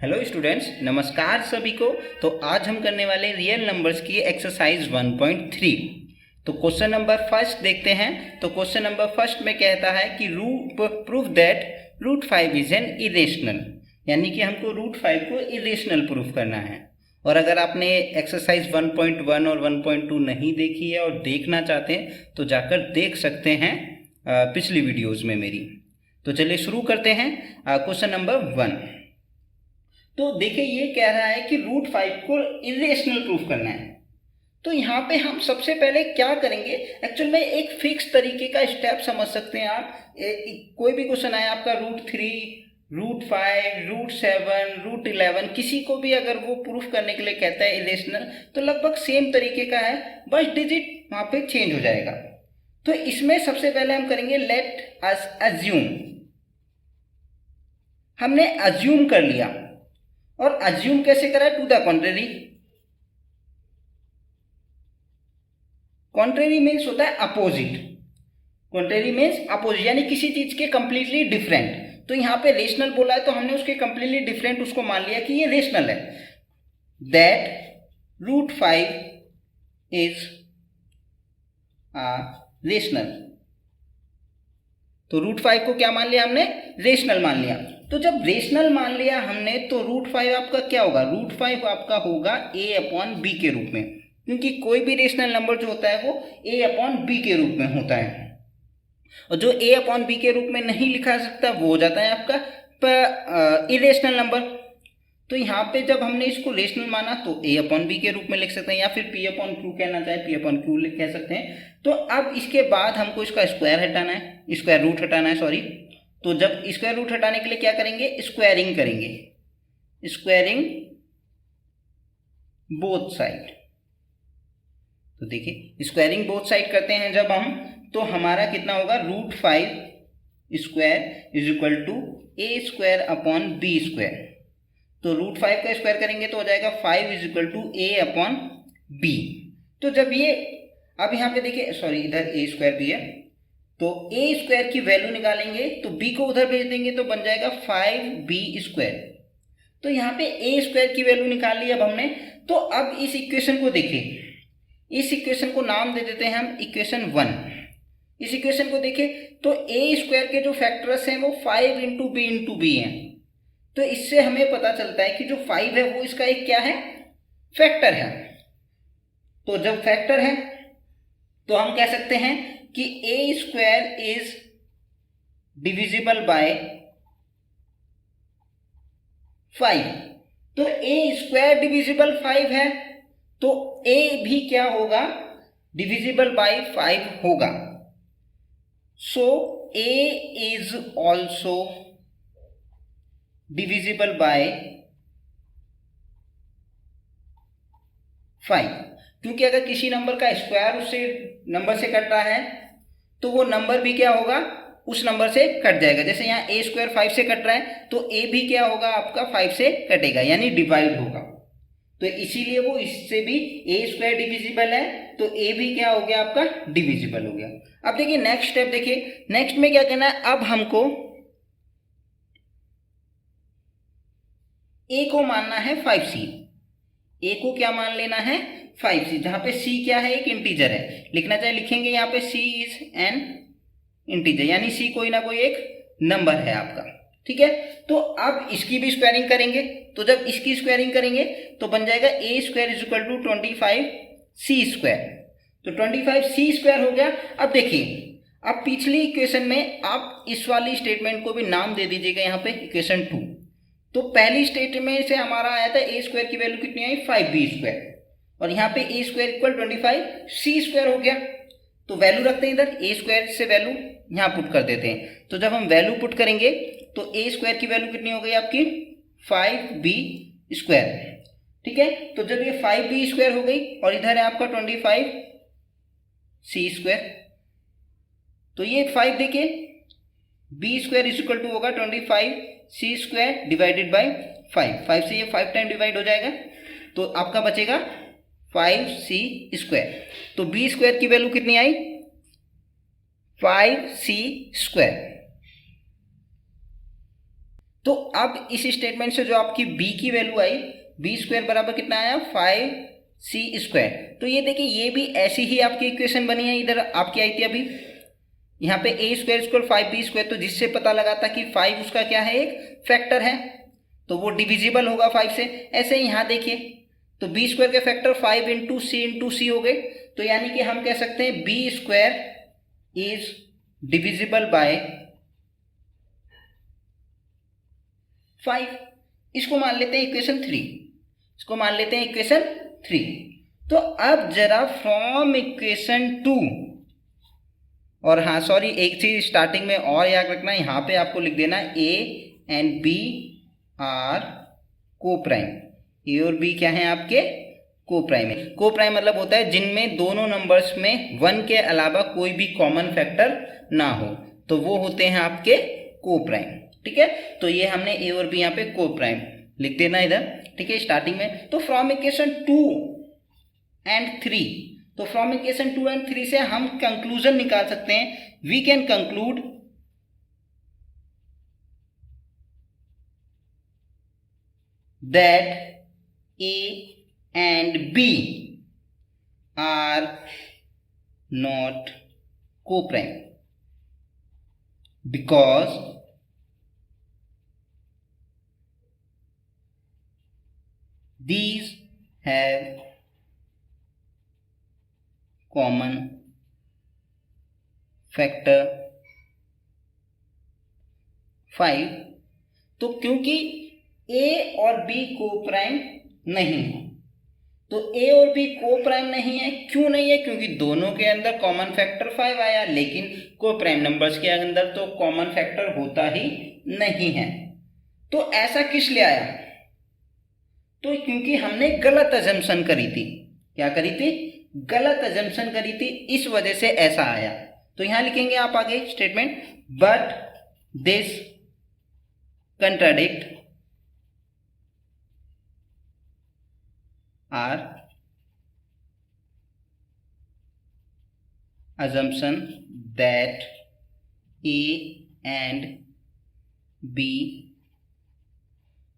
Hello students, नमस्कार सभी को। तो आज हम करने वाले रियल नंबर्स की एक्सरसाइज 1.3। तो क्वेश्चन नंबर फर्स्ट देखते हैं। तो क्वेश्चन नंबर फर्स्ट में कहता है कि proof that root 5 is an irrational, यानी कि हमको रूट 5 को इरेशनल प्रूफ करना है। और अगर आपने एक्सरसाइज 1.1 और 1.2 नहीं देखी है और देखना चाहते हैं तो जाकर देख सकते हैं पिछली वीडियोज़ में मेरी। तो चलिए शुरू करते हैं। Question number 1। तो देखिए ये कह रहा है कि रूट 5 को इरेशनल प्रूफ करना है। तो यहाँ पे हम सबसे पहले क्या करेंगे, एक्चुअल में एक फिक्स तरीके का स्टेप समझ सकते हैं आप। कोई भी क्वेश्चन आए आपका रूट 3, रूट 5, रूट 7, रूट 11, किसी को भी अगर वो प्रूफ करने के लिए कहता है इरेशनल, तो लगभग सेम तरीके का है, बस डिजिट वहाँ पे चेंज हो जाएगा। तो इसमें सबसे पहले हम करेंगे लेट अस अज्यूम। हमने अज्यूम कर लिया, और अज्यूम कैसे करा, to the contrary. Contrary means होता है अपोजिट। कॉन्ट्रेरी मीन्स अपोजिट, यानी किसी चीज के कंप्लीटली डिफरेंट। तो यहाँ पे रेशनल बोला है तो हमने उसके कंप्लीटली डिफरेंट उसको मान लिया कि ये रेशनल है। That root 5 is rational. तो रूट 5 को क्या मान लिया हमने, रेशनल मान लिया। तो जब रेशनल मान लिया हमने तो रूट 5 आपका क्या होगा, रूट 5 आपका होगा a/b के रूप में, क्योंकि कोई भी रेशनल नंबर जो होता है वो a/b के रूप में होता है। और जो a/b के रूप में नहीं लिखा सकता वो हो जाता है आपका इरेशनल नंबर। तो यहाँ पे जब हमने इसको रेशनल माना तो a/b के रूप में लिख सकते हैं, या फिर p/q कहना चाहे p/q कह सकते हैं। तो अब इसके बाद हमको इसका स्क्वायर हटाना है, स्क्वायर रूट हटाना है, सॉरी। तो जब स्क्वायर रूट हटाने के लिए क्या करेंगे, स्क्वायरिंग करेंगे, स्क्वायरिंग बोथ साइड। तो देखिए स्क्वायरिंग बोथ साइड करते हैं जब हम, तो हमारा कितना होगा, root 5 square is equal to a² / b²। तो रूट 5 का स्क्वायर करेंगे तो हो जाएगा 5 इज इक्वल टू a/b। तो जब ये, अब यहाँ पे देखिए, सॉरी इधर a² भी है, तो a² की वैल्यू निकालेंगे तो b को उधर भेज देंगे तो बन जाएगा 5b²। तो यहाँ पे a² की वैल्यू निकाल ली अब हमने। तो अब इस इक्वेशन को देखिए, इस इक्वेशन को नाम दे देते हैं हम इक्वेशन 1। इस इक्वेशन को देखें तो a² के जो फैक्टर्स हैं वो 5 × b हैं। तो इससे हमें पता चलता है कि जो 5 है वो इसका एक क्या है, फैक्टर है। तो जब फैक्टर है तो हम कह सकते हैं कि a² इज डिविजिबल बाय 5। तो a² डिविजिबल 5 है तो a भी क्या होगा, डिविजिबल बाय 5 होगा। सो a is also divisible by 5, क्योंकि अगर किसी नंबर का स्क्वायर उससे नंबर से कट रहा है तो वो नंबर भी क्या होगा, उस नंबर से कट जाएगा। जैसे यहाँ a² 5 से कट रहा है तो a भी क्या होगा आपका 5 से कटेगा, यानी डिवाइड होगा। तो इसीलिए वो इससे भी a² डिविजिबल है तो a भी क्या हो गया आपका, डिविजिबल हो गया। अब देखिए नेक्स्ट स्टेप, देखिए नेक्स्ट में क्या करना है, अब हमको a को मानना है 5c। a को क्या मान लेना है, 5c, जहां पे c क्या है, एक इंटीजर है। लिखना चाहे लिखेंगे यहाँ पे c इज एन इंटीजर, यानी c कोई ना कोई एक नंबर है आपका, ठीक है। तो अब इसकी भी स्क्वायरिंग करेंगे, तो जब इसकी स्क्वायरिंग करेंगे तो बन जाएगा a² is equal to 25c²। तो 25c² हो गया। अब देखिए, अब पिछली इक्वेशन में आप इस वाली स्टेटमेंट को भी नाम दे दीजिएगा यहाँ पे इक्वेशन 2। तो पहली स्टेटमेंट से हमारा आया था a² की वैल्यू कितनी आई, 5b², और यहाँ पे a² इक्वल 25c² हो गया। तो वैल्यू रखते हैं इधर, a² से वैल्यू यहाँ पुट कर देते हैं। तो जब हम वैल्यू पुट करेंगे तो a² की वैल्यू कितनी हो गई आपकी, 5b², ठीक है। तो जब ये 5b² हो गई और इधर है आपका 25c², तो ये 5 देखिए, b² इज इक्वल टू होगा 25c² डिवाइडेड बाई 5 से ये 5 टाइम डिवाइड हो जाएगा तो आपका बचेगा 5c²। तो b² की वैल्यू कितनी आई, 5c²। तो अब इस स्टेटमेंट से जो आपकी b की वैल्यू आई, बी स्क्वायर बराबर कितना आया 5c²। तो ये देखिए ये भी ऐसी ही आपकी इक्वेशन बनी है, इधर आपकी आई थी अभी यहाँ पे a² = 5b², तो जिससे पता लगा था कि 5 उसका क्या है, एक फैक्टर है, तो वो डिविजिबल होगा 5 से। ऐसे यहाँ देखिए तो b² के फैक्टर 5 × c हो गए, तो यानी कि हम कह सकते हैं b² इज डिविजिबल बाय 5। इसको मान लेते हैं इक्वेशन 3, इसको मान लेते हैं इक्वेशन 3। तो अब जरा फ्रॉम इक्वेशन 2, और हाँ सॉरी एक चीज स्टार्टिंग में और याद रखना, यहाँ पे आपको लिख देना a एंड b आर को प्राइम। ए और बी क्या है आपके को प्राइम है। को प्राइम मतलब होता है जिनमें दोनों नंबर्स में 1 के अलावा कोई भी कॉमन फैक्टर ना हो, तो वो होते हैं आपके को प्राइम। ठीक है, तो ये हमने ए और बी यहाँ पे को प्राइम लिख देना इधर। ठीक है, स्टार्टिंग में तो फ्रॉम इक्वेशन 2 एंड 3, तो फ्रॉम इक्वेशन 2 एंड 3 से हम कंक्लूजन निकाल सकते हैं। We can conclude that A and B are not co-prime because these have common factor 5। तो क्योंकि A और B को प्राइम नहीं है, तो A और B को प्राइम नहीं है। क्यों नहीं है? क्योंकि दोनों के अंदर कॉमन फैक्टर 5 आया, लेकिन को प्राइम नंबर्स के अंदर तो कॉमन फैक्टर होता ही नहीं है। तो ऐसा किस लिए आया? तो क्योंकि हमने गलत अजम्पशन करी थी। क्या करी थी? गलत अजम्पशन करी थी, इस वजह से ऐसा आया। तो यहां लिखेंगे आप आगे statement, but this contradict are assumption that A and B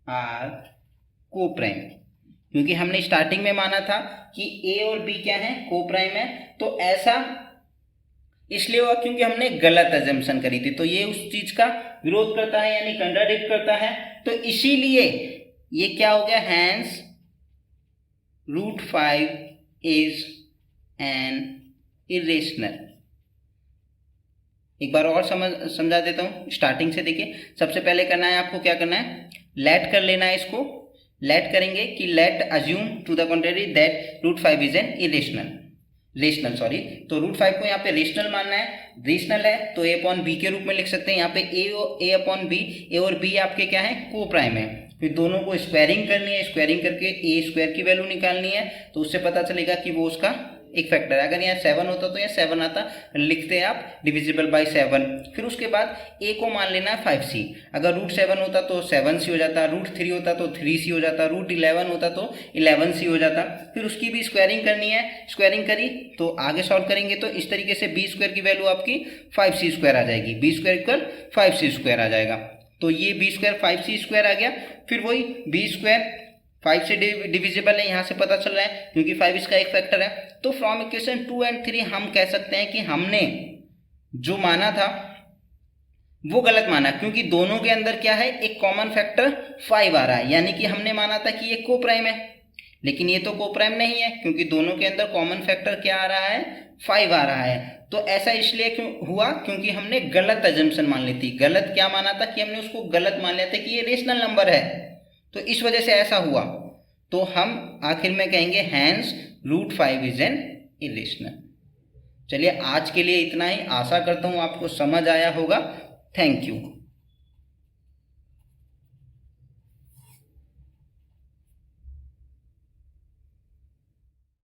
are co-prime। क्योंकि हमने स्टार्टिंग में माना था कि A और B क्या है, को-प्राइम है, तो ऐसा इसलिए हुआ क्योंकि हमने गलत अजम्पशन करी थी। तो ये उस चीज का विरोध करता है, यानी कंट्राडिक्ट करता है। तो इसीलिए ये क्या हो गया, हैंस √5 is an irrational। एक बार और समझा देता हूं, स्टार्टिंग से देखिए। सबसे पहले करना है आपको, क्या करना है, लेट कर लेना है इसको। लेट करेंगे कि let assume to the contrary that √5 is an rational sorry. तो √5 को यहाँ पे रेशनल मानना है, रेशनल है तो A/B के रूप में लिख सकते हैं। यहाँ पे A/B, A और B आपके क्या है, को प्राइम है। फिर दोनों को स्क्वायरिंग करनी है, स्क्वायरिंग करके A² की वैल्यू निकालनी है, तो उससे पता चलेगा कि वो उसका एक फैक्टर है। अगर यहाँ 7 होता तो यहाँ 7 आता, लिखते हैं आप डिविजिबल बाय 7। फिर उसके बाद A को मान लेना है 5C। अगर √7 होता तो 7C हो जाता, √3 होता तो 3C हो जाता, √11 होता तो 11C हो जाता। फिर उसकी भी स्क्वायरिंग करनी है, स्क्वायरिंग करी तो आगे सॉल्व करेंगे तो इस तरीके से B² की वैल्यू आपकी 5C² आ जाएगी। B² = 5C² आ जाएगा। तो ये B² 5C² आ गया। फिर वही B² 5 से डिविजिबल है, यहाँ से पता चल रहा है क्योंकि 5 इसका एक फैक्टर है। तो फ्रॉम इक्वेशन 2 एंड 3 हम कह सकते हैं कि हमने जो माना था वो गलत माना, क्योंकि दोनों के अंदर क्या है, एक कॉमन फैक्टर 5 आ रहा है। यानी कि हमने माना था कि ये को प्राइम है, लेकिन ये तो को प्राइम नहीं है क्योंकि दोनों के अंदर कॉमन फैक्टर क्या आ रहा है, 5 आ रहा है। तो ऐसा इसलिए क्यों हुआ, क्योंकि हमने गलत अजम्पशन मान ली थी। गलत क्या माना था कि हमने उसको गलत मान लिया था कि ये रेशनल नंबर है, तो इस वजह से ऐसा हुआ। तो हम आखिर में कहेंगे हैंस √5 इज एन इरेशनल। चलिए आज के लिए इतना ही, आशा करता हूँ आपको समझ आया होगा। Thank you.